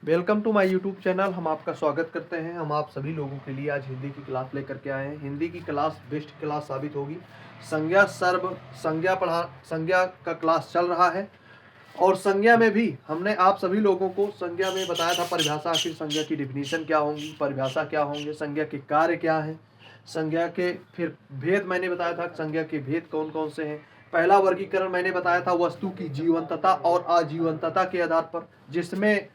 Welcome to my YouTube channel. हम आपका स्वागत करते हैं। हम आप सभी लोगों के लिए आज हिंदी की क्लास लेकर के आए हैं। हिंदी की क्लास बेस्ट क्लास साबित होगी। संज्ञा सर्व संज्ञा का क्लास चल रहा है और संज्ञा में भी हमने आप सभी लोगों को संज्ञा में बताया था परिभाषा, आखिर संज्ञा की डिफिनीशन क्या होंगी, परिभाषा क्या होंगे, संज्ञा के कार्य क्या है, संज्ञा के फिर भेद मैंने बताया था, संज्ञा के भेद कौन कौन से हैं। पहला वर्गीकरण मैंने बताया था वस्तु की जीवंतता और अजीवंतता के आधार पर, जिसमें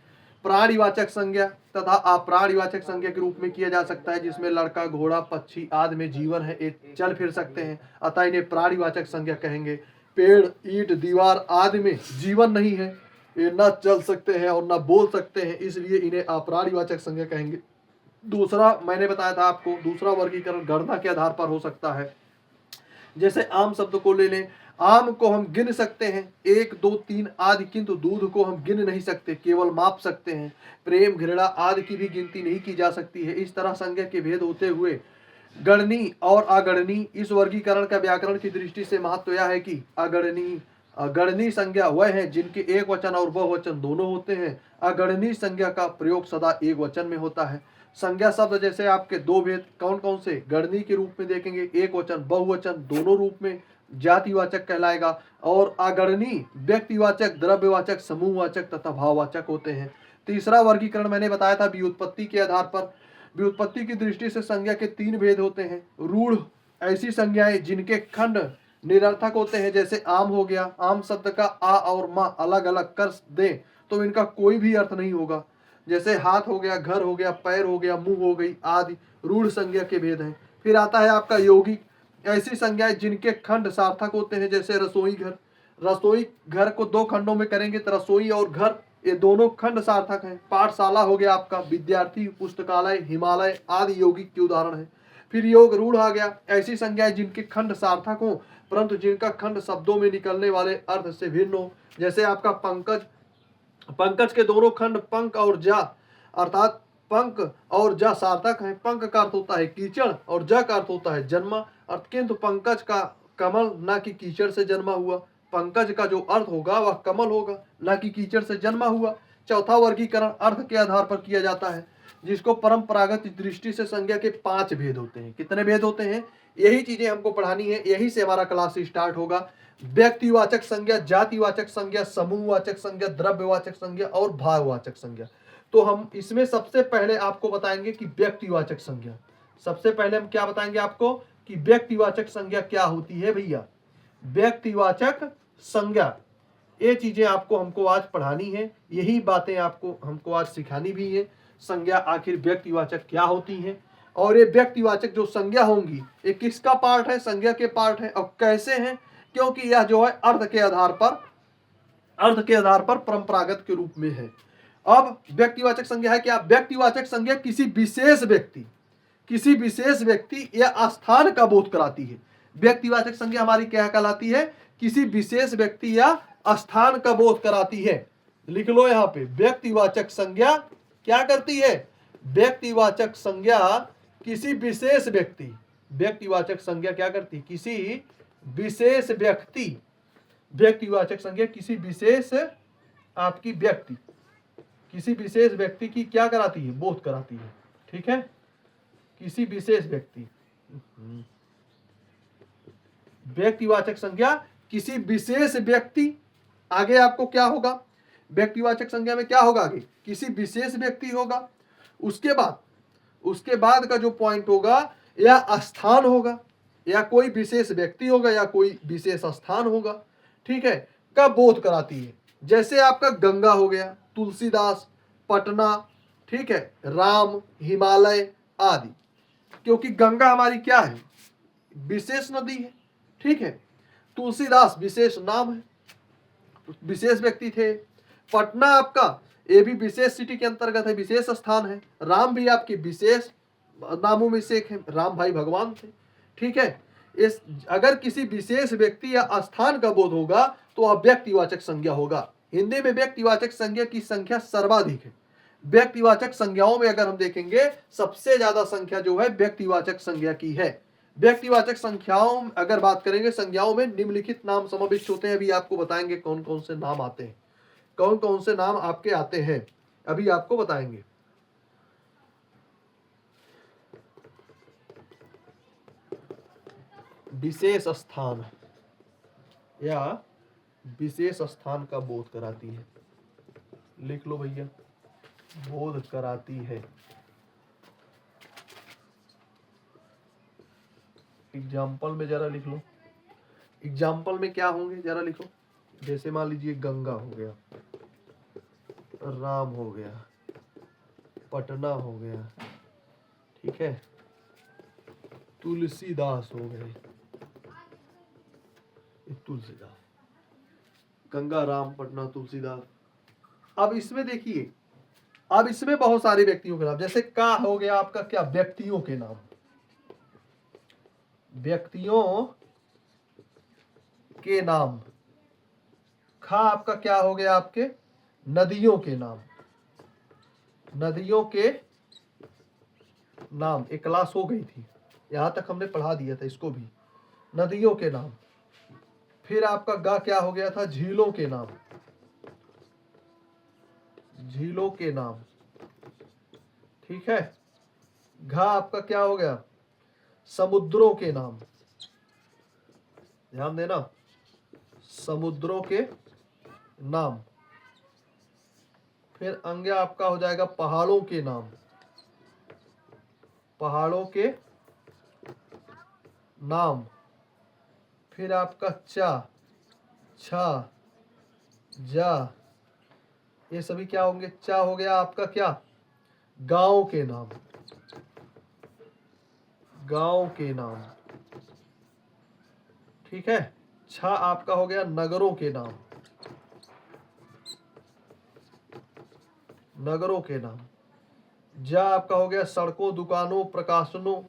प्राणीवाचक संज्ञा तथा अप्राणीवाचक संज्ञा के रूप में किया जा सकता है, जिसमें लड़का, घोड़ा, पक्षी आदि में जीवन है, ये चल फिर सकते हैं, अतः इन्हें प्राणीवाचक संज्ञा कहेंगे। पेड़, ईंट, दीवार आदि में जीवन नहीं है, ये न चल सकते हैं और न बोल सकते हैं, इसलिए इन्हें अप्राणीवाचक संज्ञा कहेंगे। दूसरा मैंने बताया था आपको, दूसरा वर्गीकरण गणना के आधार पर हो सकता है। जैसे आम शब्द को ले लें, आम को हम गिन सकते हैं 1, 2, 3 आदि, किंतु दूध को हम गिन नहीं सकते, केवल माप सकते हैं। प्रेम, घृणा आदि की भी गिनती नहीं की जा सकती है। इस तरह संज्ञा के भेद होते हुए गणनी और अगणनी, इस वर्गीकरण का व्याकरण की दृष्टि से महत्व यह है कि अगणनी संज्ञा वह है जिनके एक वचन और बहुवचन दोनों होते हैं। अगणनी संज्ञा का प्रयोग सदा एक वचन में होता है। संज्ञा शब्द जैसे आपके दो भेद कौन कौन से गणनी के रूप में देखेंगे, एक वचन बहुवचन दोनों रूप में जातिवाचक कहलाएगा, और अगणनी व्यक्तिवाचक, द्रव्यवाचक, समूहवाचक तथा भाववाचक होते हैं। तीसरा वर्गीकरण मैंने बताया था व्युत्पत्ति के आधार पर। व्युत्पत्ति की दृष्टि से संज्ञा के तीन भेद होते हैं। रूढ़, ऐसी संज्ञाएं जिनके खंड निरर्थक होते हैं, जैसे आम हो गया, आम शब्द का आ और माँ अलग अलग कर दें तो इनका कोई भी अर्थ नहीं होगा। जैसे हाथ हो गया, घर हो गया, पैर हो गया, मुंह हो गई आदि रूढ़ संज्ञा के भेद हैं। फिर आता है आपका यौगिक, ऐसी संज्ञाएं जिनके खंड सार्थक होते हैं, जैसे रसोई घर। रसोई घर को दो खंडों में करेंगे तो रसोई और घर ये दोनों खंड सार्थक हैं। पाठशाला हो गया आपका, विद्यार्थी, पुस्तकालय, हिमालय आदि यौगिक के उदाहरण है। फिर योग रूढ़ आ गया, ऐसी संज्ञाएं जिनके खंड सार्थक हो परंतु जिनका खंड शब्दों में निकलने वाले अर्थ से भिन्न हो। जैसे आपका पंकज, पंकज के दोनों खंड पंक और जा, अर्थात पंक और जा सार्थक है। पंक का अर्थ होता है कीचड़ और जा का अर्थ होता है जन्मा, अर्थ किंतु पंकज का कमल ना कि कीचड़ से जन्मा हुआ। पंकज का जो अर्थ होगा वह कमल होगा, ना कि कीचड़ से जन्मा हुआ। चौथा वर्गीकरण अर्थ के आधार पर किया जाता है, जिसको परंपरागत दृष्टि से संज्ञा के 5 भेद होते हैं। कितने भेद होते हैं? यही चीजें हमको पढ़ानी है, यही से हमारा क्लास स्टार्ट होगा। व्यक्तिवाचक संज्ञा, जातिवाचक संज्ञा, समूहवाचक संज्ञा, द्रव्यवाचक संज्ञा और भाववाचक संज्ञा। तो हम इसमें सबसे पहले आपको बताएंगे कि व्यक्तिवाचक संज्ञा। सबसे पहले हम क्या बताएंगे आपको कि व्यक्तिवाचक संज्ञा क्या होती है भैया। व्यक्तिवाचक संज्ञा, ये चीजें आपको हमको आज पढ़ानी है, यही बातें आपको हमको आज सिखानी भी है। संज्ञा आखिर व्यक्तिवाचक क्या होती है और ये व्यक्तिवाचक जो संज्ञा होंगी ये किसका पार्ट है, संज्ञा के पार्ट है, और कैसे हैं, क्योंकि यह जो है अर्थ के आधार पर परंपरागत के रूप में है। अब व्यक्तिवाचक संज्ञा है क्या? व्यक्तिवाचक संज्ञा किसी विशेष व्यक्ति या स्थान का बोध कराती है। व्यक्तिवाचक संज्ञा हमारी क्या कहलाती है? किसी विशेष व्यक्ति या स्थान का बोध कराती है। लिख लो यहां पे, व्यक्तिवाचक संज्ञा क्या करती है? व्यक्तिवाचक संज्ञा किसी विशेष व्यक्ति, व्यक्तिवाचक संज्ञा क्या करती? किसी विशेष व्यक्ति, व्यक्तिवाचक संज्ञा किसी विशेष आपकी व्यक्ति, किसी विशेष व्यक्ति की क्या कराती है? बोध कराती है। ठीक है, किसी विशेष व्यक्ति, व्यक्तिवाचक संज्ञा किसी विशेष व्यक्ति। आगे आपको क्या होगा? व्यक्तिवाचक संज्ञा में क्या होगा? आगे किसी विशेष व्यक्ति होगा। उसके बाद का जो पॉइंट होगा या स्थान होगा, या कोई विशेष व्यक्ति होगा या कोई विशेष स्थान होगा। ठीक है, कब बोध कराती है? जैसे आपका गंगा हो गया, तुलसीदास, पटना, ठीक है, राम, हिमालय आदि, क्योंकि गंगा हमारी क्या है? विशेष नदी है। ठीक है, तुलसीदास विशेष नाम है, विशेष व्यक्ति थे। पटना आपका ये भी विशेष सिटी के अंतर्गत है, विशेष स्थान है। राम भी आपके विशेष नामों में से एक है, राम भाई भगवान थे। ठीक है, इस अगर किसी विशेष व्यक्ति या स्थान का बोध होगा तो वह व्यक्तिवाचक संज्ञा होगा। हिंदी में व्यक्तिवाचक संज्ञा की संख्या सर्वाधिक है। व्यक्तिवाचक संज्ञाओं में अगर हम देखेंगे सबसे ज्यादा संख्या जो है व्यक्तिवाचक संज्ञा की है। व्यक्तिवाचक संख्याओं अगर बात करेंगे, संज्ञाओं में निम्नलिखित नाम समाविष्ट होते हैं। अभी आपको बताएंगे कौन कौन से नाम आते हैं, कौन कौन से नाम आपके आते हैं। अभी आपको बताएंगे। विशेष स्थान या विशेष स्थान का बोध कराती है। लिख लो भैया, बोध कराती है। एग्जाम्पल में जरा लिख लो, एग्जाम्पल में क्या होंगे जरा लिखो। जैसे मान लीजिए गंगा हो गया, राम हो गया, पटना हो गया, ठीक है, तुलसीदास हो गए, तुलसीदास, गंगा, राम, पटना, तुलसीदास। अब इसमें देखिए, अब इसमें बहुत सारे व्यक्तियों के नाम, जैसे का हो गया आपका क्या, व्यक्तियों के नाम, व्यक्तियों के नाम। खा आपका क्या हो गया, आपके नदियों के नाम, नदियों के नाम। एक क्लास हो गई थी, यहां तक हमने पढ़ा दिया था इसको भी, नदियों के नाम। फिर आपका गा क्या हो गया था, झीलों के नाम, झीलों के नाम, ठीक है। घा आपका क्या हो गया, समुद्रों के नाम, ध्यान देना, समुद्रों के नाम। फिर अंग आपका हो जाएगा पहाड़ों के नाम, पहाड़ों के नाम। फिर आपका चा, छा, जा, ये सभी क्या होंगे, चा हो गया आपका क्या, गांव के नाम, गांव के नाम, ठीक है। छा आपका हो गया नगरों के नाम, नगरों के नाम। जा आपका हो गया सड़कों, दुकानों, प्रकाशनों।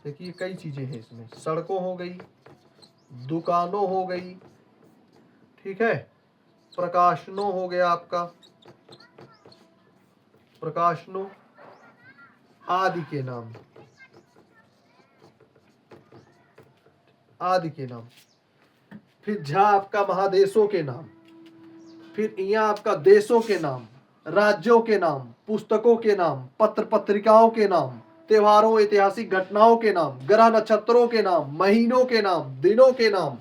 देखिए कई चीजें हैं इसमें, सड़कों हो गई, दुकानों हो गई, ठीक है, प्रकाशनों हो गया आपका, प्रकाशनों आदि के नाम, आदि के नाम। फिर झा आपका महादेशों के नाम। फिर इया आपका देशों के नाम, राज्यों के नाम, पुस्तकों के नाम, पत्र पत्रिकाओं के नाम, त्योहारों, ऐतिहासिक घटनाओं के नाम, ग्रह नक्षत्रों के नाम, महीनों के नाम, दिनों के नाम।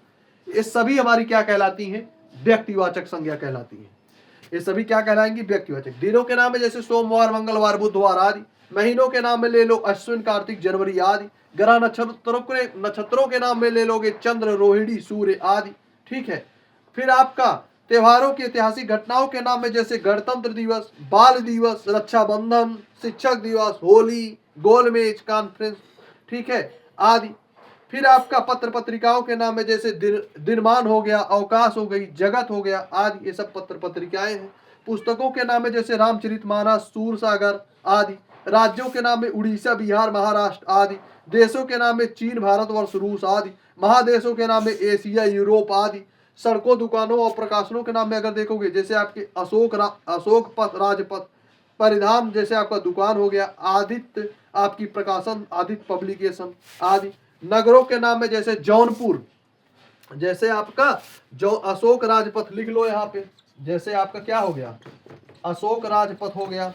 ये सभी हमारी क्या कहलाती हैं, व्यक्तिवाचक संज्ञा कहलाती है। ये सभी क्या कहलाएंगी, व्यक्तिवाचक। दिनों के नाम में जैसे सोमवार, मंगलवार, बुधवार आदि। महीनों के नाम में ले लो अश्विन, कार्तिक, जनवरी आदि। ग्रह नक्षत्रों के नाम में ले लोगे चंद्र, रोहिणी, सूर्य आदि, ठीक है। फिर आपका त्योहारों की ऐतिहासिक घटनाओं के नाम में जैसे गणतंत्र दिवस, बाल दिवस, रक्षाबंधन, शिक्षक दिवस, होली, गोलमेज कॉन्फ्रेंस, ठीक है, आदि। फिर आपका पत्र पत्रिकाओं के नाम में जैसे दिनमान हो गया, अवकाश हो गई, जगत हो गया आदि, ये सब पत्र पत्रिकाएं हैं। पुस्तकों के नाम में जैसे रामचरितमानस, सूरसागर आदि। राज्यों के नाम में उड़ीसा, बिहार, महाराष्ट्र आदि। देशों के नाम में चीन, भारतवर्ष, रूस आदि। महादेशों के नाम में एशिया, यूरोप आदि। सड़कों, दुकानों और प्रकाशनों के नाम में अगर देखोगे जैसे आपके अशोक पथ, राजपथ। परिधान जैसे आपका दुकान हो गया, आदित्य आपकी प्रकाशन, आदित्य पब्लिकेशन आदि। नगरों के नाम में जैसे जौनपुर, जैसे आपका जो अशोक राजपथ लिख लो यहाँ पे, जैसे आपका क्या हो गया, अशोक राजपथ हो गया,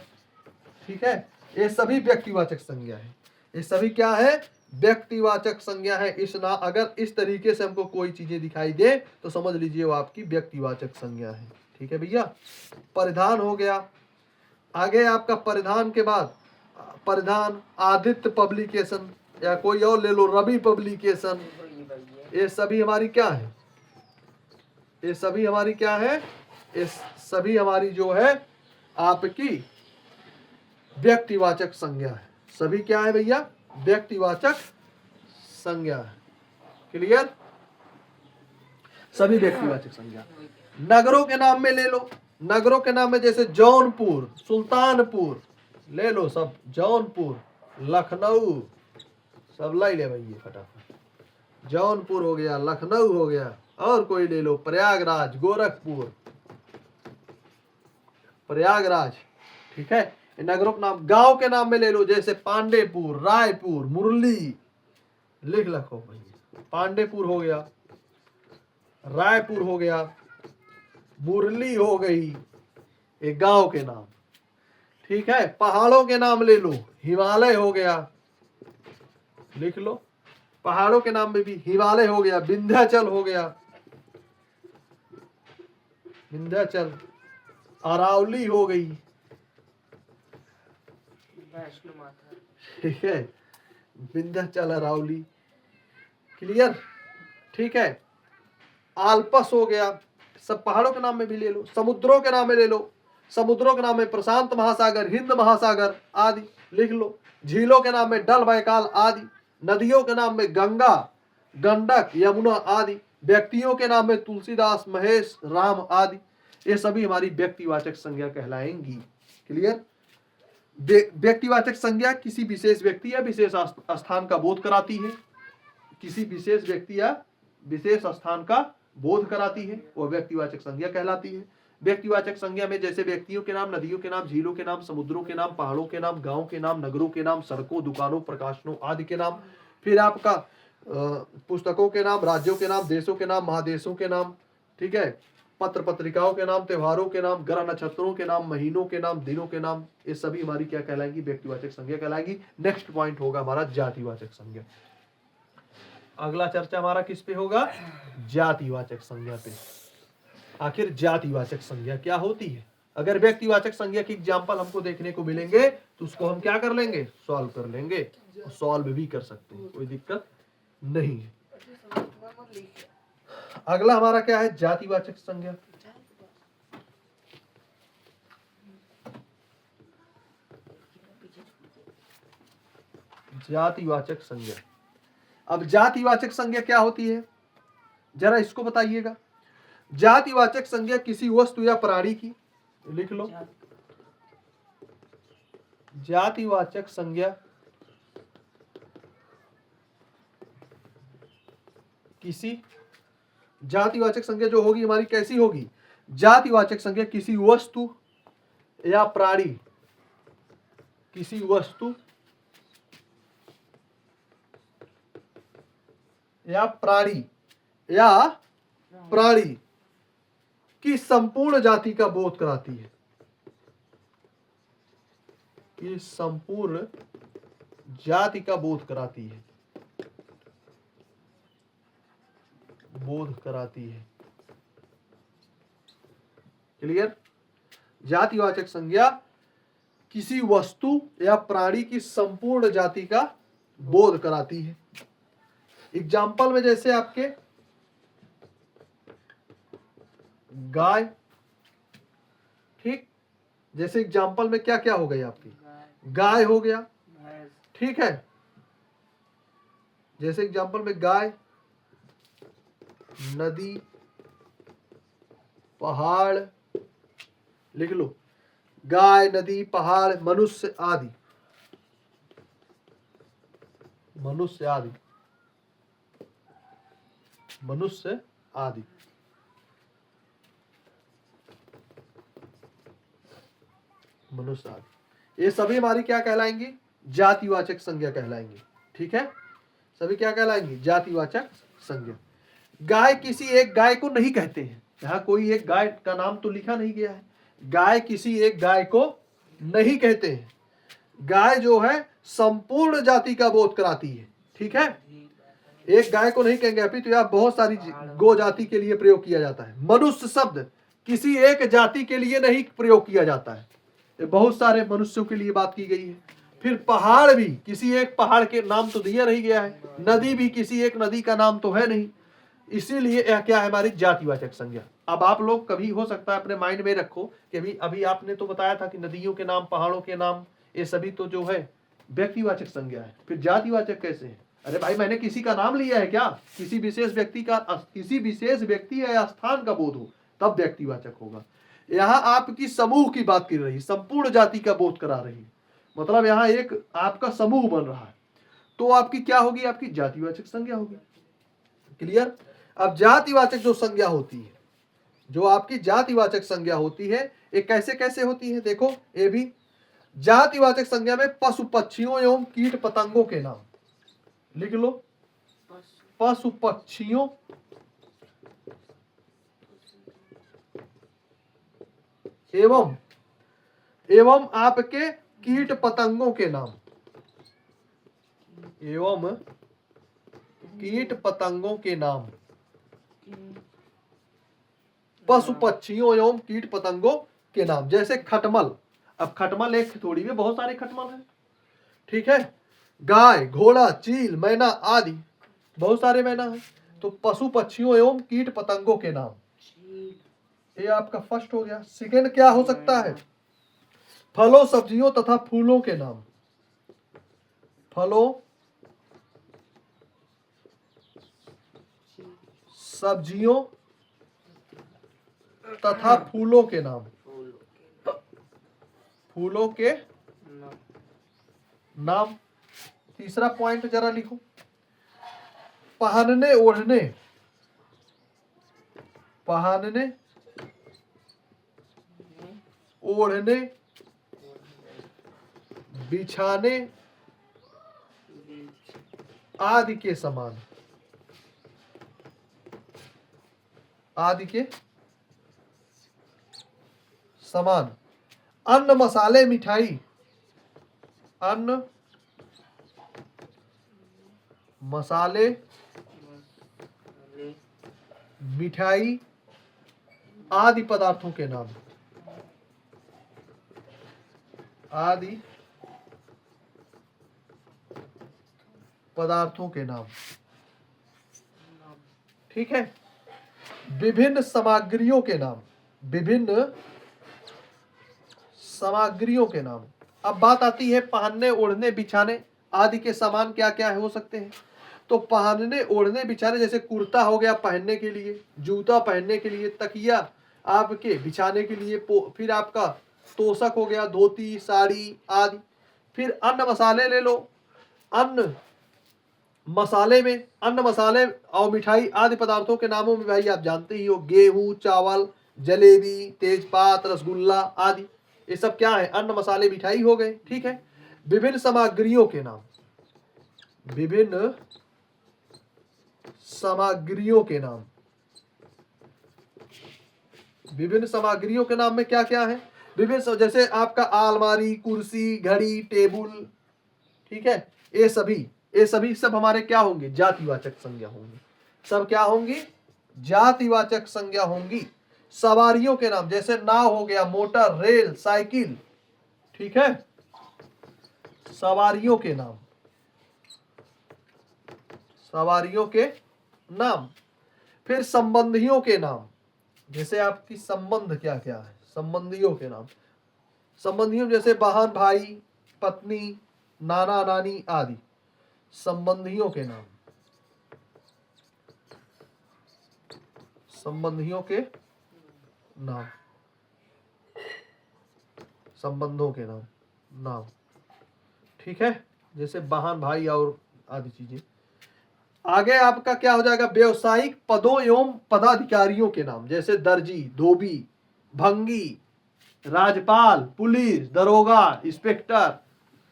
ठीक है। ये सभी व्यक्तिवाचक संज्ञा है, ये सभी क्या है, व्यक्तिवाचक संज्ञा है। इस ना अगर इस तरीके से हमको कोई चीजें दिखाई दे तो समझ लीजिए वो आपकी व्यक्तिवाचक संज्ञा है, ठीक है भैया। परिधान हो गया, आगे आपका परिधान के बाद परिधान, आदित्य पब्लिकेशन या कोई और ले लो, रवि पब्लिकेशन। ये सभी हमारी क्या है, ये सभी हमारी क्या है, ये सभी हमारी जो है आपकी व्यक्तिवाचक संज्ञा है। सभी क्या है भैया, व्यक्तिवाचक संज्ञा है। क्लियर, सभी व्यक्तिवाचक संज्ञा। नगरों के नाम में ले लो, नगरों के नाम में जैसे जौनपुर, सुल्तानपुर ले लो सब, जौनपुर, लखनऊ सब लाई ले भैया फटाफट। जौनपुर हो गया, लखनऊ हो गया, और कोई ले लो, प्रयागराज, गोरखपुर, प्रयागराज, ठीक है। नगरों के नाम। गांव के नाम में ले लो जैसे पांडेपुर, रायपुर, मुरली, लिख रखो भैया। पांडेपुर हो गया, रायपुर हो गया, मुरली हो गई, एक गांव के नाम, ठीक है, पहाड़ों के नाम ले लो, हिमालय हो गया, लिख लो, पहाड़ों के नाम में भी हिमालय हो गया, विंध्याचल हो गया, विंध्याचल, अरावली हो गई, वैष्णो माता, ठीक है, विंध्याचल अरावली, क्लियर, ठीक है, आल्पस हो गया, सब पहाड़ों के नाम में भी ले लो, समुद्रों के नाम में ले लो, समुद्रों के नाम में प्रशांत महासागर, हिंद महासागर आदि लिख लो, झीलों के नाम में डल, बैकाल आदि, नदियों के नाम में गंगा, गंडक, यमुना आदि, व्यक्तियों के नाम में तुलसीदास, महेश, राम आदि, ये सभी हमारी व्यक्तिवाचक संज्ञा कहलाएंगी। क्लियर, व्यक्तिवाचक संज्ञा किसी विशेष व्यक्ति या विशेष स्थान का बोध कराती है, किसी विशेष व्यक्ति या विशेष स्थान का बोध कराती है, वह व्यक्तिवाचक संज्ञा कहलाती है। व्यक्तिवाचक संज्ञा में जैसे व्यक्तियों के नाम, नदियों के नाम, झीलों के नाम, समुद्रों के नाम, पहाड़ों के नाम, गांवों के नाम, नगरों के नाम, सड़कों, दुकानों, प्रकाशनों आदि के नाम, फिर आपका पुस्तकों के नाम, राज्यों के नाम, देशों के नाम, महादेशों के नाम, ठीक है, पत्र पत्रिकाओं के नाम, त्योहारों के नाम, ग्रह नक्षत्रों के नाम, महीनों के नाम, दिनों के नाम, ये सभी हमारी क्या कहलाएंगी, व्यक्तिवाचक संज्ञा कहलाएगी। नेक्स्ट पॉइंट होगा हमारा जातिवाचक संज्ञा। अगला चर्चा हमारा किस पे होगा, जातिवाचक संज्ञा पे। आखिर जातिवाचक संज्ञा क्या होती है? अगर व्यक्तिवाचक संज्ञा की एग्जाम्पल हमको देखने को मिलेंगे तो उसको हम क्या कर लेंगे, सॉल्व कर लेंगे, सॉल्व भी कर सकते हैं, कोई दिक्कत नहीं है। अगला हमारा क्या है, जातिवाचक संज्ञा। जातिवाचक संज्ञा, अब जातिवाचक संज्ञा क्या होती है जरा इसको बताइएगा। जातिवाचक संज्ञा किसी वस्तु या प्राणी की, लिख लो, जातिवाचक संज्ञा किसी, जातिवाचक संज्ञा जो होगी हमारी कैसी होगी, जातिवाचक संज्ञा किसी वस्तु या प्राणी, किसी वस्तु या प्राणी की संपूर्ण जाति का बोध कराती है, कि संपूर्ण जाति का बोध कराती है, बोध कराती है। क्लियर, जातिवाचक संज्ञा किसी वस्तु या प्राणी की संपूर्ण जाति का बोध कराती है। एग्जाम्पल में जैसे आपके गाय, ठीक, जैसे एग्जाम्पल में क्या क्या हो गई आपकी, गाय हो गया, ठीक है, जैसे एग्जाम्पल में गाय, नदी, पहाड़, लिख लो, गाय, नदी, पहाड़, मनुष्य आदि, मनुष्य आदि, मनुष्य आदि, मनुष्य आदि, ये सभी हमारी क्या कहलाएंगी, जातिवाचक संज्ञा कहलाएंगी। ठीक है, सभी क्या कहलाएंगी, जातिवाचक संज्ञा। गाय किसी एक गाय को नहीं कहते हैं, यहाँ कोई एक गाय का नाम तो लिखा नहीं गया है, गाय किसी एक गाय को नहीं कहते हैं। गाय जो है संपूर्ण जाति का बोध कराती है। ठीक है, एक गाय को नहीं कहेंगे, अभी तो यहाँ बहुत सारी गो जाति के लिए प्रयोग किया जाता है। मनुष्य शब्द किसी एक जाति के लिए नहीं प्रयोग किया जाता है, बहुत सारे मनुष्यों के लिए बात की गई है। फिर पहाड़ भी किसी एक पहाड़ के नाम तो दिया नहीं गया है, नदी भी किसी एक नदी का नाम तो है नहीं, इसीलिए यह क्या है, हमारी जातिवाचक संज्ञा। अब आप लोग कभी हो सकता है अपने माइंड में रखो कि अभी आपने तो बताया था कि नदियों के नाम, पहाड़ों के नाम, ये सभी तो जो है व्यक्तिवाचक संज्ञा है, फिर जातिवाचक कैसे है? अरे भाई, मैंने किसी का नाम लिया है क्या? किसी विशेष व्यक्ति का, किसी विशेष व्यक्ति या स्थान का बोध हो तब व्यक्तिवाचक होगा। यहाँ आपकी समूह की बात कर रही, संपूर्ण जाति का बोध करा रही, मतलब यहाँ एक आपका समूह बन रहा है, तो आपकी क्या होगी, आपकी जातिवाचक संज्ञा होगी। क्लियर। अब जातिवाचक जो संज्ञा होती है, जो आपकी जातिवाचक संज्ञा होती है, ये कैसे कैसे होती है, देखो ये भी जातिवाचक संज्ञा में पशु पक्षियों एवं कीट पतंगों के नाम, लिख लो, पशु पक्षियों एवं एवं आपके कीट पतंगों के नाम, एवं कीट पतंगों के नाम, पशु पक्षियों एवं कीट पतंगों के नाम। जैसे खटमल, अब खटमल एक थोड़ी में बहुत सारे खटमल हैं, ठीक है। गाय, घोड़ा, चील, मैना आदि बहुत सारे मैना हैं। तो पशु पक्षियों एवं कीट पतंगों के नाम, ये आपका फर्स्ट हो गया। सेकंड क्या हो सकता है? फलों सब्जियों तथा फूलों के नाम, फलों सब्जियों तथा फूलों के नाम, फूलों के नाम। तीसरा पॉइंट जरा लिखो, पहनने ओढ़ने, पहनने ओढ़ने बिछाने आदि के समान, आदि के समान। अन्न मसाले मिठाई, अन्न मसाले मिठाई आदि पदार्थों के नाम, आदि पदार्थों के नाम, ठीक है। विभिन्न सामग्रियों के नाम, विभिन्न सामग्रियों के नाम। अब बात आती है पहनने ओढ़ने बिछाने आदि के सामान क्या क्या हो सकते हैं। तो पहनने ओढ़ने बिछाने जैसे कुर्ता हो गया पहनने के लिए, जूता पहनने के लिए, तकिया आपके बिछाने के लिए, फिर आपका तोशक हो गया, धोती साड़ी आदि। फिर अन्न मसाले ले लो, अन्न मसाले में, अन्न मसाले और मिठाई आदि पदार्थों के नामों में भाई आप जानते ही हो, गेहूं, चावल, जलेबी, तेजपात, रसगुल्ला आदि, ये सब क्या है? अन्न मसाले मिठाई हो गए, ठीक है। विभिन्न सामग्रियों के नाम, विभिन्न सामग्रियों के नाम, विभिन्न सामग्रियों के नाम में क्या क्या है? विभिन्न, जैसे आपका अलमारी, कुर्सी, घड़ी, टेबुल, ठीक है। ये सभी सब हमारे क्या होंगे? जातिवाचक संज्ञा होंगी। सब क्या होंगी? जातिवाचक संज्ञा होंगी। सवारियों के नाम, जैसे नाव हो गया, मोटर, रेल, साइकिल, ठीक है। सवारियों के नाम, सवारियों के नाम। फिर संबंधियों के नाम, जैसे आपकी संबंध क्या क्या है, संबंधियों के नाम। संबंधियों जैसे बहन, भाई, पत्नी, नाना नानी आदि, संबंधियों के नाम, संबंधियों के नाम, संबंधों के नाम, नाम, ठीक है। जैसे बहन, भाई और आदि चीजें। आगे आपका क्या हो जाएगा? व्यवसायिक पदों एवं पदाधिकारियों के नाम, जैसे दर्जी, धोबी, भंगी, राजपाल, पुलिस, दरोगा, इंस्पेक्टर,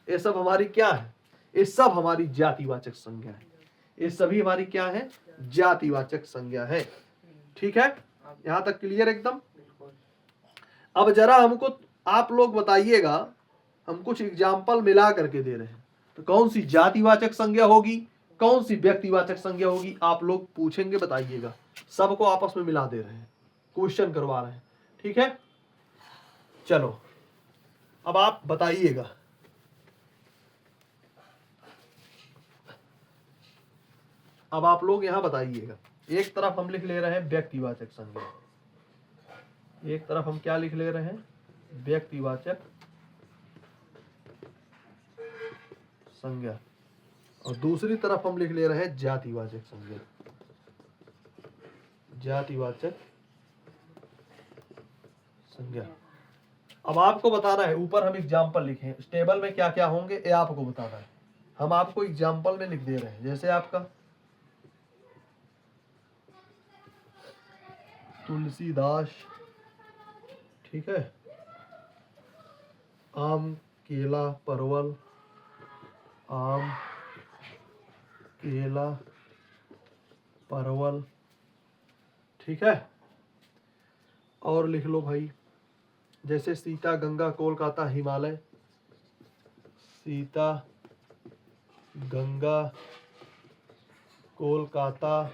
ये सब हमारी क्या है? ये सब हमारी जातिवाचक संज्ञा है। ये सभी हमारी क्या है? जातिवाचक संज्ञा है, ठीक है। यहां तक क्लियर एकदम? अब जरा हमको आप लोग बताइएगा, हम कुछ एग्जाम्पल मिला करके दे रहे हैं, तो कौन सी जातिवाचक संज्ञा होगी, कौन सी व्यक्तिवाचक संज्ञा होगी? आप लोग पूछेंगे, बताइएगा। सबको आपस में मिला दे रहे हैं, क्वेश्चन करवा रहे हैं, ठीक है। चलो अब आप बताइएगा। अब आप लोग यहां बताइएगा। एक तरफ हम लिख ले रहे हैं व्यक्तिवाचक संज्ञा, एक तरफ हम क्या लिख ले रहे हैं? व्यक्तिवाचक संज्ञा, और दूसरी तरफ हम लिख ले रहे हैं जातिवाचक संज्ञा, जातिवाचक संज्ञा। अब आपको बताना है, ऊपर हम एग्जाम्पल लिखे हैं, इस टेबल में क्या क्या होंगे ये आपको बताना है। हम आपको एग्जाम्पल में लिख दे रहे हैं, जैसे आपका तुलसीदास, ठीक है, आम, केला, परवल, आम, केला, परवल, ठीक है। और लिख लो भाई जैसे सीता, गंगा, कोलकाता, हिमालय। सीता, गंगा, कोलकाता,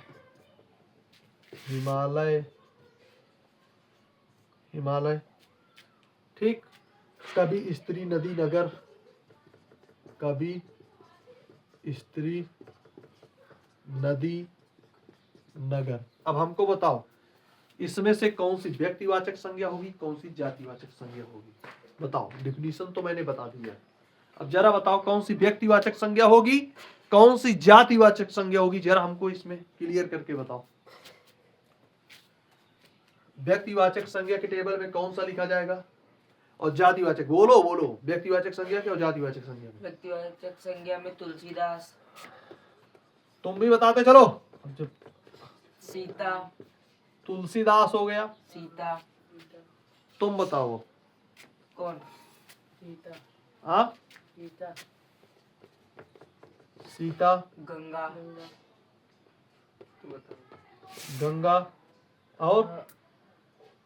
हिमालय, हिमालय। ठीक। कवि, स्त्री, नदी, नगर। कवि, स्त्री, नदी, नगर। अब हमको बताओ इसमें से कौन सी व्यक्तिवाचक संज्ञा होगी, कौन सी जातिवाचक संज्ञा होगी। बताओ, डिफिनीशन तो मैंने बता दिया। अब जरा बताओ कौन सी व्यक्तिवाचक संज्ञा होगी, कौन सी जातिवाचक संज्ञा होगी, जरा हमको इसमें क्लियर करके बताओ। व्यक्तिवाचक संज्ञा के टेबल में कौन सा लिखा जाएगा, और जातिवाचक, बोलो बोलो, व्यक्तिवाचक संज्ञा के और जातिवाचक संज्ञा में। व्यक्तिवाचक संज्ञा में तुलसीदास। तुम भी बताते चलो। सीता। तुलसीदास हो गया। सीता। तुम बताओ। कौन? सीता। हाँ, सीता। सीता, गंगा। गंगा, और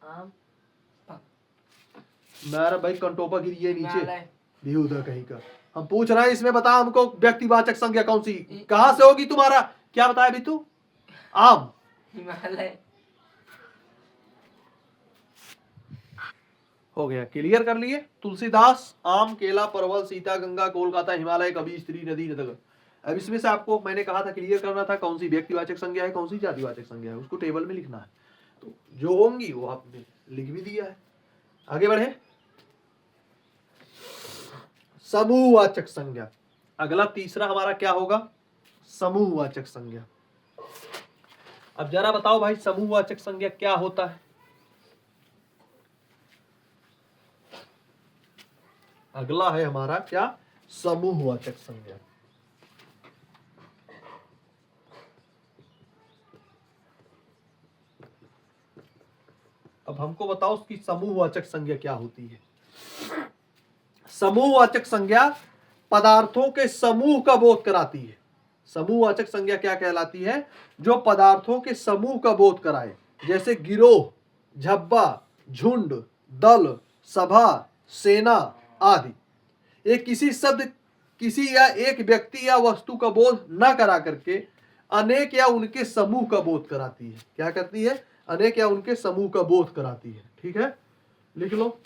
आम। मेरा भाई कंटोपा गिरी है नीचे, हिमालय। बेहुदा कहीं का। हम पूछ रहे हैं इसमें बता हमको व्यक्तिवाचक संज्ञा कौन सी, कहां से होगी तुम्हारा, क्या बताया अभी तू। आम। हिमालय। हो गया, क्लियर कर लिए। तुलसीदास, आम, केला, परवल, सीता, गंगा, कोलकाता, हिमालय, कवि, स्त्री, नदी, नगर। अब इसमें से आपको मैंने कहा था क्लियर करना था कौन सी व्यक्तिवाचक संज्ञा है, कौन सी जातिवाचक संज्ञा है, उसको टेबल में लिखना है। तो जो होंगी वो आपने लिख भी दिया है। आगे बढ़े। समूहवाचक संज्ञा, अगला तीसरा हमारा क्या होगा, समूहवाचक संज्ञा। अब जरा बताओ भाई समूहवाचक संज्ञा क्या होता है। अगला है हमारा क्या, समूहवाचक संज्ञा। अब हमको बताओ उसकी समूहवाचक संज्ञा क्या होती है। समूहवाचक संज्ञा पदार्थों के समूह का बोध कराती है। समूहवाचक संज्ञा क्या कहलाती है, जो पदार्थों के समूह का बोध कराए, जैसे गिरोह, झब्बा, झुंड, दल, सभा, सेना आदि। ये किसी शब्द, किसी या एक व्यक्ति या वस्तु का बोध न करा करके अनेक या उनके समूह का बोध कराती है। क्या करती है, अनेक या उनके समूह का बोध कराती है। ठीक है, लिख लो।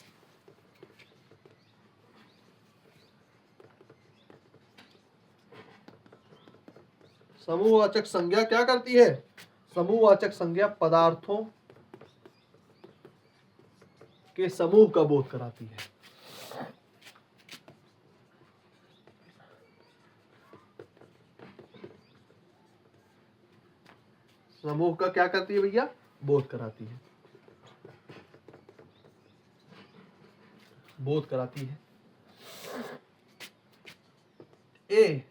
समूहवाचक संज्ञा क्या करती है, समूहवाचक संज्ञा पदार्थों के समूह का बोध कराती है। समूह का क्या करती है भैया, बोध कराती है, बोध कराती है। ए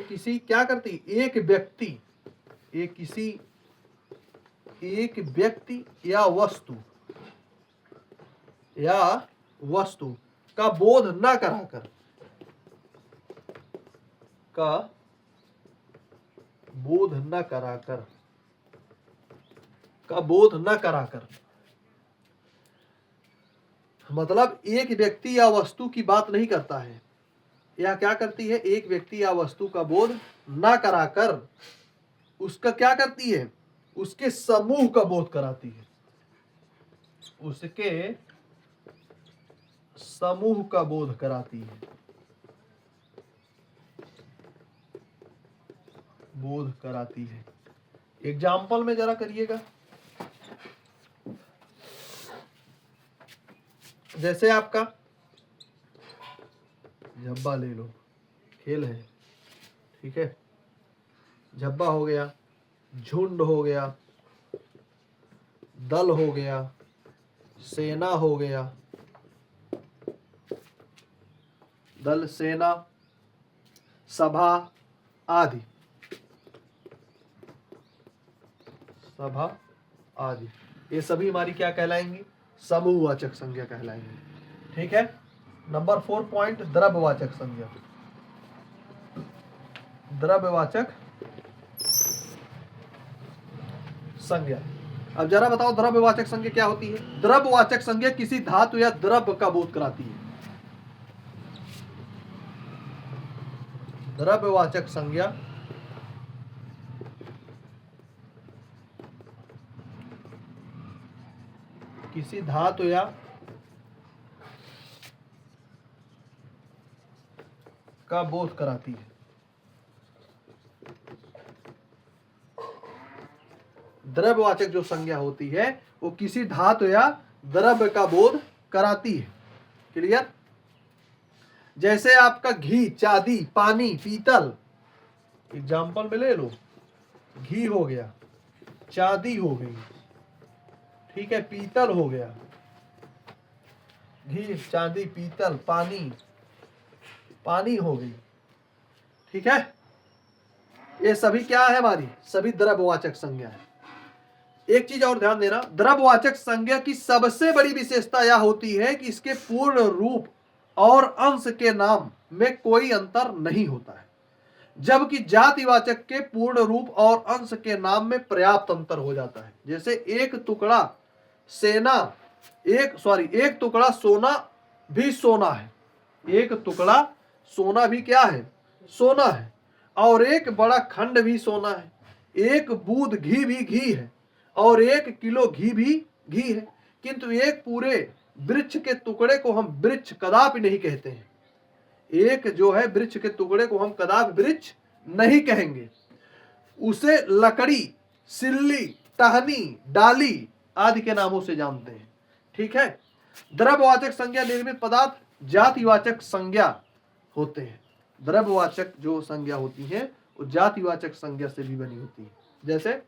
किसी क्या करती, एक व्यक्ति, एक व्यक्ति या वस्तु का बोध न कराकर, मतलब एक व्यक्ति या वस्तु की बात नहीं करता है, यह क्या करती है, एक व्यक्ति या वस्तु का बोध न कराकर उसका क्या करती है, उसके समूह का बोध कराती है, उसके समूह का बोध कराती है, बोध कराती है। एग्जाम्पल में जरा करिएगा, जैसे आपका झब्बा ले लो, खेल है, ठीक है, झब्बा हो गया, झुंड हो गया, दल हो गया, सेना हो गया, दल, सेना, सभा आदि, सभा आदि, ये सभी हमारी क्या कहलाएंगी, समूहवाचक संज्ञा कहलाएंगी। ठीक है। नंबर 4 पॉइंट, द्रव्यवाचक संज्ञा। द्रव्यवाचक संज्ञा। अब जरा बताओ द्रव्यवाचक संज्ञा क्या होती है। द्रव्यवाचक संज्ञा किसी धातु या द्रव्य का बोध कराती है। द्रव्यवाचक संज्ञा किसी धातु या का बोध कराती है। द्रव्यवाचक जो संज्ञा होती है वो किसी धातु या द्रव्य का बोध कराती है। क्लियर। जैसे आपका घी, चांदी, पानी, पीतल, एग्जाम्पल में ले लो। घी हो गया, चांदी हो गई, ठीक है, पीतल हो गया। घी, चांदी, पीतल, पानी, पानी हो गई, ठीक है। ये सभी क्या है हमारी, सभी द्रव्यवाचक संज्ञा है। एक चीज और ध्यान देना, द्रव्यवाचक संज्ञा की सबसे बड़ी विशेषता यह होती है कि इसके पूर्ण रूप और अंश के नाम में कोई अंतर नहीं होता है, जबकि जातिवाचक के पूर्ण रूप और अंश के नाम में पर्याप्त अंतर हो जाता है। जैसे एक टुकड़ा सोना भी सोना है। एक टुकड़ा सोना भी क्या है, सोना है। और एक बड़ा खंड भी सोना है। एक बूंद घी भी घी है और 1 किलो घी भी घी है। किंतु एक पूरे वृक्ष के टुकड़े को हम वृक्ष कदापि नहीं कहते हैं। एक जो है वृक्ष के टुकड़े को हम कदापि वृक्ष नहीं कहेंगे। उसे लकड़ी, सिल्ली, टहनी, डाली आदि के नामों से जानते हैं, ठीक है। द्रव्यवाचक संज्ञा निर्मित पदार्थ जातिवाचक संज्ञा होते हैं। द्रव्यवाचक जो संज्ञा होती है वो जातिवाचक संज्ञा से भी बनी होती है। जैसे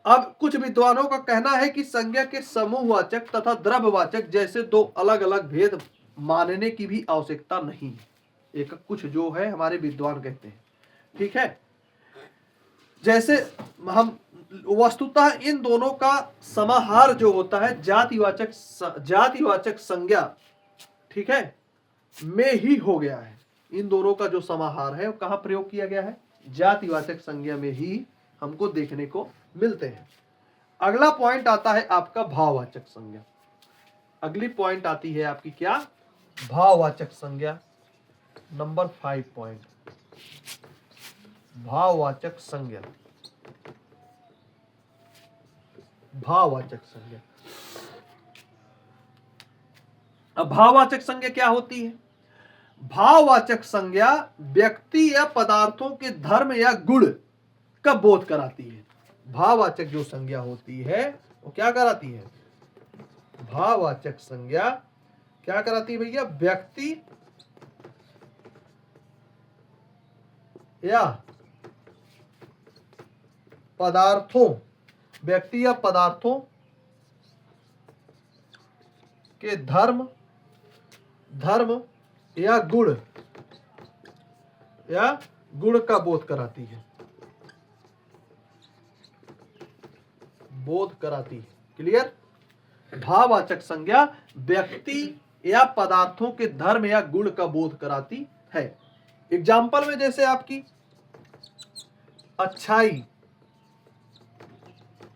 अब कुछ विद्वानों का कहना है कि संज्ञा के समूहवाचक तथा द्रव्यवाचक जैसे दो अलग अलग भेद मानने की भी आवश्यकता नहीं है। एक कुछ जो है हमारे विद्वान कहते हैं, ठीक है। जैसे हम वस्तुतः इन दोनों का समाहार जो होता है जातिवाचक संज्ञा, ठीक है, में ही हो गया है। इन दोनों का जो समाहार है वो कहाँ प्रयोग किया गया है, जातिवाचक संज्ञा में ही हमको देखने को मिलते हैं। अगला पॉइंट आता है आपका भाववाचक संज्ञा। अगली पॉइंट आती है आपकी क्या, भाववाचक संज्ञा। नंबर 5 पॉइंट, भाववाचक संज्ञा। भाववाचक संज्ञा। अब भाववाचक संज्ञा क्या होती है। भाववाचक संज्ञा व्यक्ति या पदार्थों के धर्म या गुण का बोध कराती है। भाववाचक जो संज्ञा होती है वो क्या कराती है, भाववाचक संज्ञा क्या कराती है भैया, व्यक्ति या पदार्थों, व्यक्ति या पदार्थों के धर्म या गुण का बोध कराती है, बोध कराती है। क्लियर। भाववाचक संज्ञा व्यक्ति या पदार्थों के धर्म या गुण का बोध कराती है। एग्जाम्पल में जैसे आपकी अच्छाई,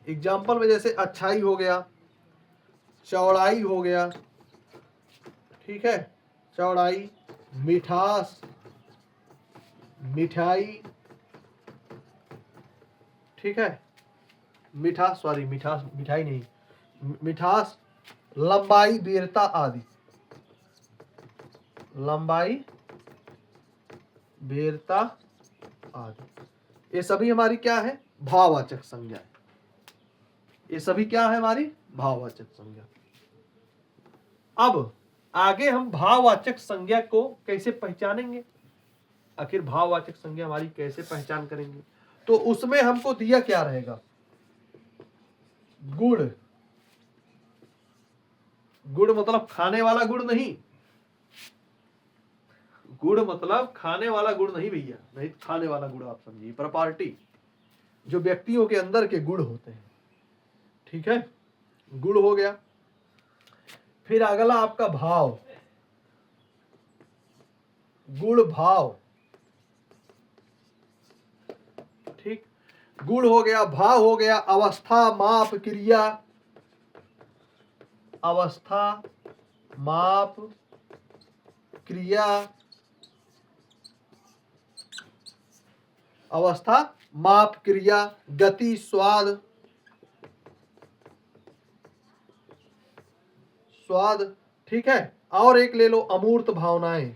एग्जाम्पल में जैसे अच्छाई हो गया, चौड़ाई हो गया, ठीक है, चौड़ाई, मिठास, मिठाई, ठीक है, मिठास, सॉरी मिठास, मिठाई नहीं, मिठास, लंबाई, वीरता आदि, लंबाई, वीरता आदि, ये सभी हमारी क्या है, भाववाचक संज्ञा। ये सभी क्या है हमारी भाववाचक संज्ञा। अब आगे हम भाववाचक संज्ञा को कैसे पहचानेंगे, आखिर भाववाचक संज्ञा हमारी कैसे पहचान करेंगे, तो उसमें हमको दिया क्या रहेगा, गुण। गुण मतलब खाने वाला गुण नहीं, गुण मतलब खाने वाला गुण नहीं भैया, नहीं खाने वाला गुण आप समझिए, प्रॉपर्टी, जो व्यक्तियों के अंदर के गुण होते हैं, ठीक है, गुण हो गया। फिर अगला आपका भाव, गुण भाव, ठीक। गुण हो गया, भाव हो गया, अवस्था, माप, क्रिया, अवस्था, माप, क्रिया, अवस्था, माप, क्रिया, गति, स्वाद, स्वाद, ठीक है। और एक ले लो अमूर्त भावनाएं,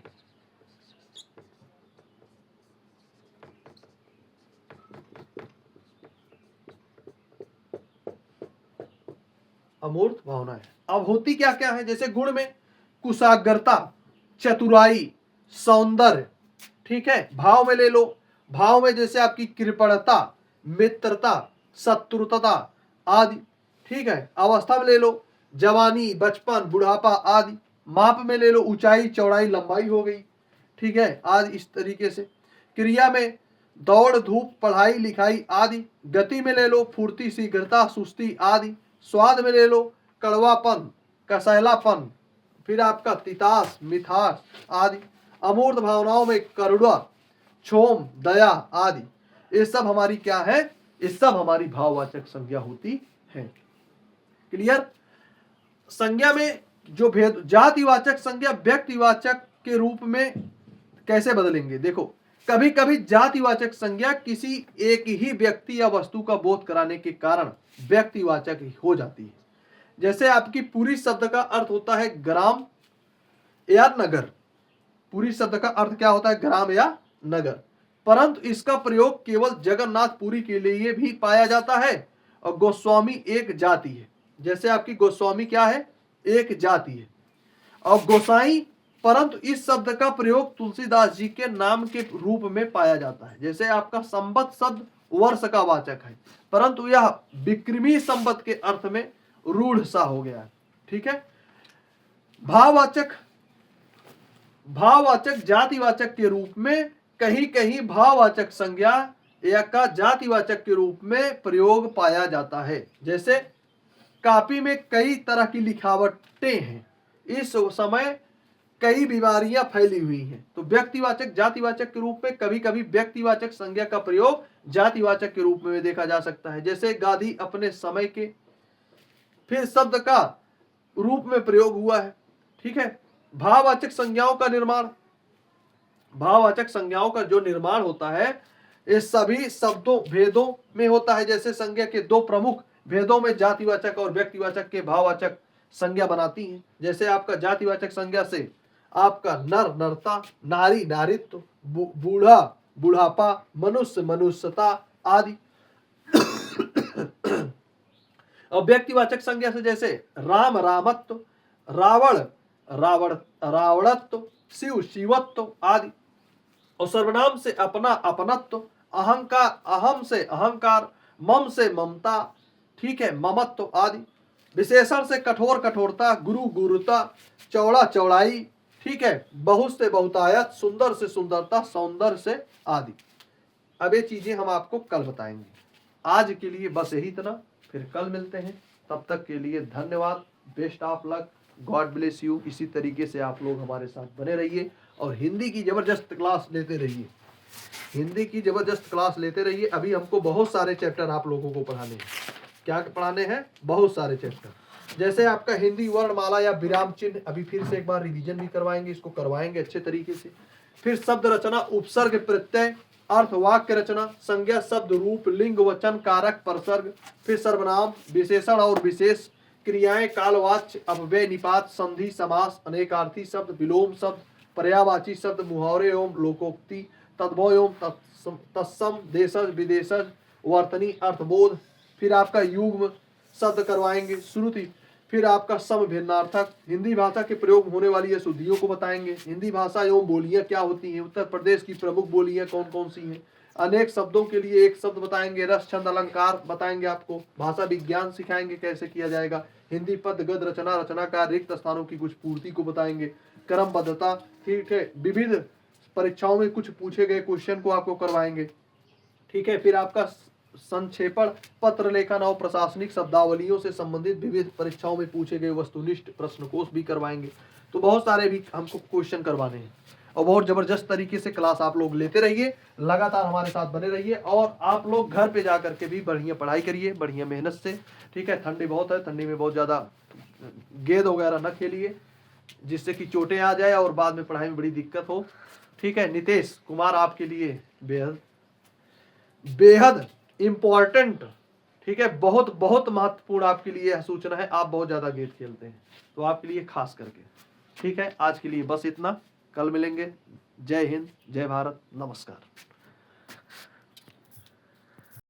अमूर्त भावनाएं। अब होती क्या क्या है, जैसे गुण में कुशाग्रता, चतुराई, सौंदर्य, ठीक है। भाव में ले लो, भाव में जैसे आपकी कृपणता, मित्रता, शत्रुता आदि, ठीक है। अवस्था में ले लो जवानी, बचपन, बुढ़ापा आदि। माप में ले लो ऊंचाई, चौड़ाई, लंबाई हो गई, ठीक है, आदि इस तरीके से। क्रिया में दौड़ धूप, पढ़ाई लिखाई आदि। गति में ले लो फुर्ती, शीघ्रता, सुस्ती आदि। स्वाद में ले लो कड़वापन, कसैलापन, फिर आपका तितास, मिठास आदि। अमूर्त भावनाओं में करुणा, क्षोम, दया आदि। ये सब हमारी क्या है, ये सब हमारी भाववाचक संज्ञा होती है। क्लियर। संज्ञा में जो भेद, जातिवाचक संज्ञा व्यक्तिवाचक के रूप में कैसे बदलेंगे, देखो कभी कभी जातिवाचक संज्ञा किसी एक ही व्यक्ति या वस्तु का बोध कराने के कारण व्यक्तिवाचक हो जाती है। जैसे आपकी पुरी शब्द का अर्थ होता है ग्राम या नगर। पुरी शब्द का अर्थ क्या होता है, ग्राम या नगर, परंतु इसका प्रयोग केवल जगन्नाथपुरी के लिए भी पाया जाता है। और गोस्वामी एक जाति है, जैसे आपकी गोस्वामी क्या है, एक जाति है। और गोसाई, परंतु इस शब्द का प्रयोग तुलसीदास जी के नाम के रूप में पाया जाता है। जैसे आपका संबत शब्द वर्ष का वाचक है, परंतु यह विक्रमी संबत के अर्थ में रूढ़ सा हो गया है, ठीक है। भाववाचक, भाववाचक जातिवाचक के रूप में कहीं कहीं भाववाचक संज्ञा या का जातिवाचक के रूप में प्रयोग पाया जाता है। जैसे कॉपी में कई तरह की लिखावटें हैं, इस समय कई बीमारियां फैली हुई हैं, तो व्यक्तिवाचक जातिवाचक के रूप में कभी कभी व्यक्तिवाचक संज्ञा का प्रयोग जातिवाचक के रूप में देखा जा सकता है। जैसे गांधी अपने समय के, फिर शब्द का रूप में प्रयोग हुआ है, ठीक है। भाववाचक संज्ञाओं का निर्माण, भाववाचक संज्ञाओं का जो निर्माण होता है ये सभी शब्दों भेदों में होता है। जैसे संज्ञा के दो प्रमुख भेदों में जातिवाचक और व्यक्तिवाचक के भाववाचक संज्ञा बनाती हैं। जैसे आपका जातिवाचक संज्ञा से आपका नर नरता, नारी नारित्व, बूढ़ा बुढ़ापा, मनुष्य मनुष्यता आदि। और व्यक्तिवाचक संज्ञा से जैसे राम रामत्व, रावण रावण रावणत्व, शिव शिवत्व आदि। और सर्वनाम से अपना अपनत्व, अहंकार अहम से अहंकार, मम से ममता, ठीक है, ममत्व आदि। विशेषण से कठोर कठोरता, गुरु गुरुता, चौड़ा चौड़ाई, ठीक है, बहुत से बहुतायत, सुंदर से सुंदरता, सौंदर्य से आदि। अब ये चीजें हम आपको कल बताएंगे। आज के लिए बस यही इतना, फिर कल मिलते हैं। तब तक के लिए धन्यवाद, best of luck, God bless you. इसी तरीके से आप लोग हमारे साथ बने रहिए और हिंदी की जबरदस्त क्लास लेते रहिए, हिंदी की जबरदस्त क्लास लेते रहिए। अभी हमको बहुत सारे चैप्टर आप लोगों को पढ़ाने हैं। क्या पढ़ाने हैं, बहुत सारे चैप्टर। जैसे आपका हिंदी वर्णमाला या विराम चिन्ह अभी फिर से एक बार रिवीजन भी करवाएंगे, इसको करवाएंगे अच्छे तरीके से। फिर शब्द रचना, उपसर्ग प्रत्यय, अर्थ, वाक्य रचना, संज्ञा, शब्द, रूप, लिंग, वचन, कारक, परसर्ग, फिर सर्वनाम, विशेषण और विशेष, क्रियाएं, कालवाच्य, अपव्यय, निपात, संधि, समास, अनेकार्थी शब्द, विलोम शब्द, पर्यायवाची शब्द, मुहावरे एवं लोकोक्ति, तद्भव एवं तत्सम, देशज विदेशज, वर्तनी, अर्थबोध। फिर आपका युग्म शब्द करवाएंगे, श्रुति। फिर आपका सम भिन्नार्थक, हिंदी भाषा के प्रयोग होने वाली अशुद्धियों को बताएंगे। हिंदी भाषा एवं बोलियां क्या होती हैं, उत्तर प्रदेश की प्रमुख बोलियां कौन कौन सी हैं। अनेक शब्दों के लिए एक शब्द बताएंगे, रस छंद अलंकार बताएंगे आपको। भाषा विज्ञान सिखाएंगे कैसे किया जाएगा। हिंदी पद गद रचना, रचनाकार, रिक्त स्थानों की कुछ पूर्ति को बताएंगे। क्रमबद्धता, ठीक है, विविध परीक्षाओं में कुछ पूछे गए क्वेश्चन को आपको करवाएंगे, ठीक है। फिर आपका संक्षेपण, पत्र लेखन और प्रशासनिक शब्दावलियों से संबंधित विविध परीक्षाओं में पूछे गए वस्तुनिष्ठ प्रश्न कोश भी करवाएंगे। तो बहुत सारे भी हमको क्वेश्चन करवाने हैं। और बहुत ज़बरदस्त तरीके से क्लास आप लोग लेते रहिए, लगातार हमारे साथ बने रहिए। और आप लोग घर पे जा करके भी बढ़िया पढ़ाई करिए, बढ़िया मेहनत से, ठीक है। ठंडी बहुत है, ठंडी में बहुत ज़्यादा गेंद वगैरह न खेलिए जिससे कि चोटें आ जाए और बाद में पढ़ाई में बड़ी दिक्कत हो, ठीक है। नीतीश कुमार आपके लिए बेहद बेहद इम्पोर्टेंट, ठीक है, बहुत बहुत महत्वपूर्ण आपके लिए यह सूचना है। आप बहुत ज़्यादा गेंद खेलते हैं तो आपके लिए खास करके, ठीक है। आज के लिए बस इतना, कल मिलेंगे। जय हिंद, जय भारत, नमस्कार।